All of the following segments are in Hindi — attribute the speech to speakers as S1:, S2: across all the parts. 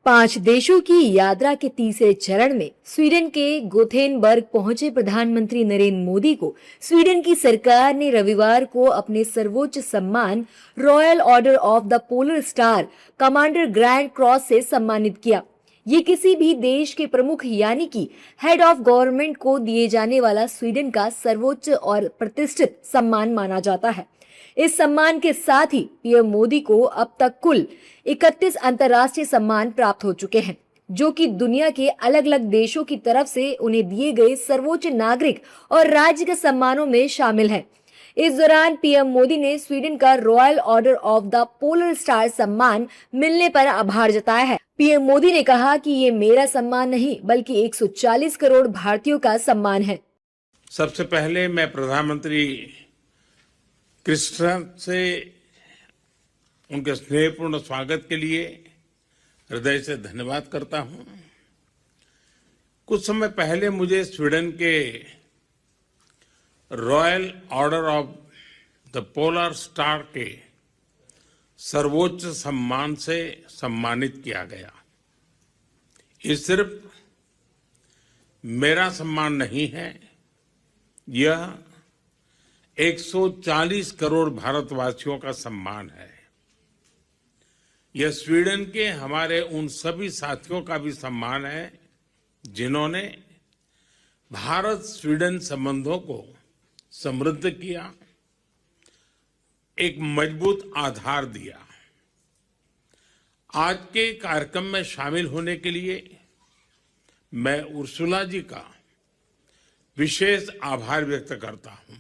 S1: 5 देशों की यात्रा के तीसरे चरण में स्वीडन के गोथेनबर्ग पहुंचे प्रधानमंत्री नरेंद्र मोदी को स्वीडन की सरकार ने रविवार को अपने सर्वोच्च सम्मान royal order of the polar star commander grand cross से सम्मानित किया। ये किसी भी देश के प्रमुख यानी कि हेड ऑफ गवर्नमेंट को दिए जाने वाला स्वीडन का सर्वोच्च और प्रतिष्ठित सम्मान माना जाता है। इस सम्मान के साथ ही पीएम मोदी को अब तक कुल 31 अंतर्राष्ट्रीय सम्मान प्राप्त हो चुके हैं, जो कि दुनिया के अलग अलग देशों की तरफ से उन्हें दिए गए सर्वोच्च नागरिक और राज्य के सम्मानों में शामिल है। इस दौरान पीएम मोदी ने स्वीडन का royal order of the polar star सम्मान मिलने पर आभार जताया है। पीएम मोदी ने कहा कि ये मेरा सम्मान नहीं बल्कि 140 करोड़ भारतीयों का सम्मान है।
S2: सबसे पहले मैं प्रधानमंत्री क्रिस्टन से उनके स्नेहपूर्ण स्वागत के लिए हृदय से धन्यवाद करता हूं। कुछ समय पहले मुझे स्वीडन के royal order of the polar star के सर्वोच्च सम्मान से सम्मानित किया गया। ये सिर्फ मेरा सम्मान नहीं है, यह 140 करोड़ भारतवासियों का सम्मान है। यह स्वीडन के हमारे उन सभी साथियों का भी सम्मान है जिन्होंने भारत स्वीडन संबंधों को समृद्ध किया, एक मजबूत आधार दिया। आज के कार्यक्रम में शामिल होने के लिए मैं उर्सुला जी का विशेष आभार व्यक्त करता हूं।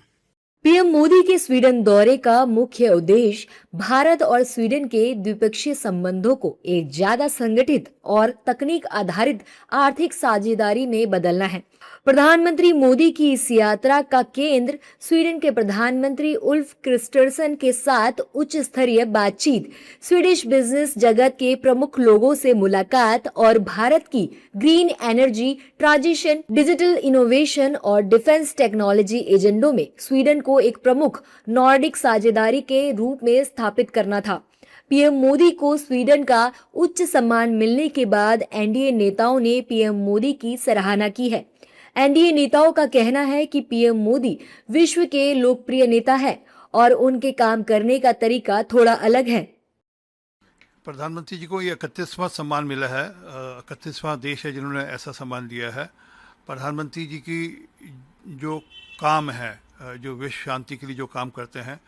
S1: पीएम मोदी के स्वीडन दौरे का मुख्य उद्देश्य भारत और स्वीडन के द्विपक्षीय संबंधों को एक ज्यादा संगठित और तकनीक आधारित आर्थिक साझेदारी में बदलना है। प्रधानमंत्री मोदी की इस यात्रा का केंद्र स्वीडन के प्रधानमंत्री उल्फ क्रिस्टरसन के साथ उच्च स्तरीय बातचीत, स्वीडिश बिजनेस जगत के प्रमुख लोगों से मुलाकात और भारत की green energy transition, digital innovation और डिफेंस टेक्नोलॉजी एजेंडों में स्वीडन को एक प्रमुख नॉर्डिक साझेदारी के रूप में स्थापित करना था। पीएम मोदी को स्वीडन का उच्च सम्मान मिलने के बाद एनडीए नेताओं ने पीएम मोदी की सराहना की है। एनडीए नेताओं का कहना है कि पीएम मोदी विश्व के लोकप्रिय नेता है और उनके काम करने का तरीका थोड़ा अलग है।
S3: प्रधानमंत्री जी को ये 31वां सम्मान मिला है। 31वां देश है जिन्होंने ऐसा सम्मान दिया है। प्रधानमंत्री जी की जो काम है, जो विश्व शांति के लिए जो काम करते हैं,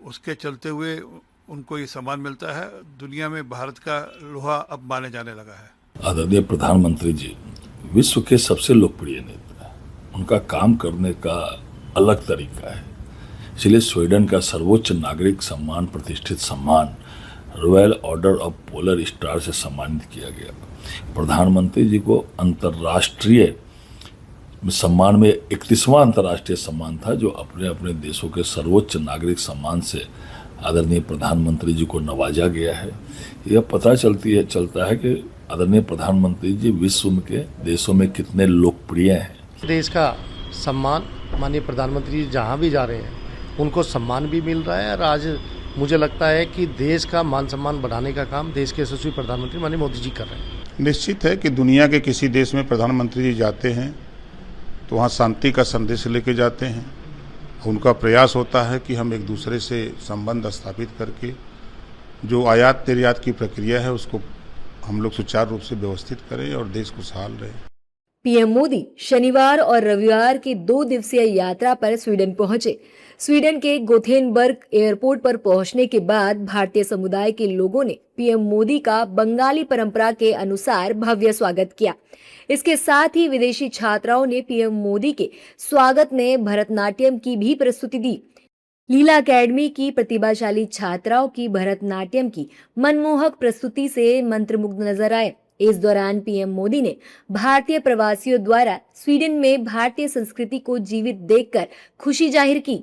S3: उसके चलते हुए उनको ये सम्मान मिलता है। दुनिया में भारत का लोहा अब माने जाने लगा है।
S4: आदरणीय प्रधानमंत्री जी विश्व के सबसे लोकप्रिय नेता है। उनका काम करने का अलग तरीका है, इसलिए स्वीडन का सर्वोच्च नागरिक सम्मान, प्रतिष्ठित सम्मान royal order of polar star से सम्मानित किया गया। प्रधानमंत्री जी को अंतर्राष्ट्रीय सम्मान में 31वां अंतर्राष्ट्रीय सम्मान था, जो अपने अपने देशों के सर्वोच्च नागरिक सम्मान से आदरणीय प्रधानमंत्री जी को नवाजा गया है। यह पता चलता है कि आदरणीय प्रधानमंत्री जी विश्व के देशों में कितने लोकप्रिय हैं।
S5: देश का सम्मान माननीय प्रधानमंत्री जी जहाँ भी जा रहे हैं उनको सम्मान भी मिल रहा है और आज मुझे लगता है कि देश का मान सम्मान बढ़ाने का काम देश के यशस्वी प्रधानमंत्री माननीय मोदी जी कर रहे हैं।
S6: निश्चित है कि दुनिया के किसी देश में प्रधानमंत्री जी जाते हैं तो वहाँ शांति का संदेश लेके जाते हैं। उनका प्रयास होता है कि हम एक दूसरे से संबंध स्थापित करके जो आयात निर्यात की प्रक्रिया है उसको हम लोग सुचारू रूप से व्यवस्थित करें और देश खुशहाल रहे।
S1: पीएम मोदी शनिवार और रविवार की 2 दिवसीय यात्रा पर स्वीडन पहुंचे। स्वीडन के गोथेनबर्ग एयरपोर्ट पर पहुंचने के बाद भारतीय समुदाय के लोगों ने पीएम मोदी का बंगाली परंपरा के अनुसार भव्य स्वागत किया। इसके साथ ही विदेशी छात्राओं ने पीएम मोदी के स्वागत में भरतनाट्यम की भी प्रस्तुति दी। लीला अकेडमी की प्रतिभाशाली छात्राओं की भरतनाट्यम की मनमोहक प्रस्तुति से मंत्रमुग्ध नजर आए। इस दौरान पीएम मोदी ने भारतीय प्रवासियों द्वारा स्वीडन में भारतीय संस्कृति को जीवित देखकर खुशी जाहिर की।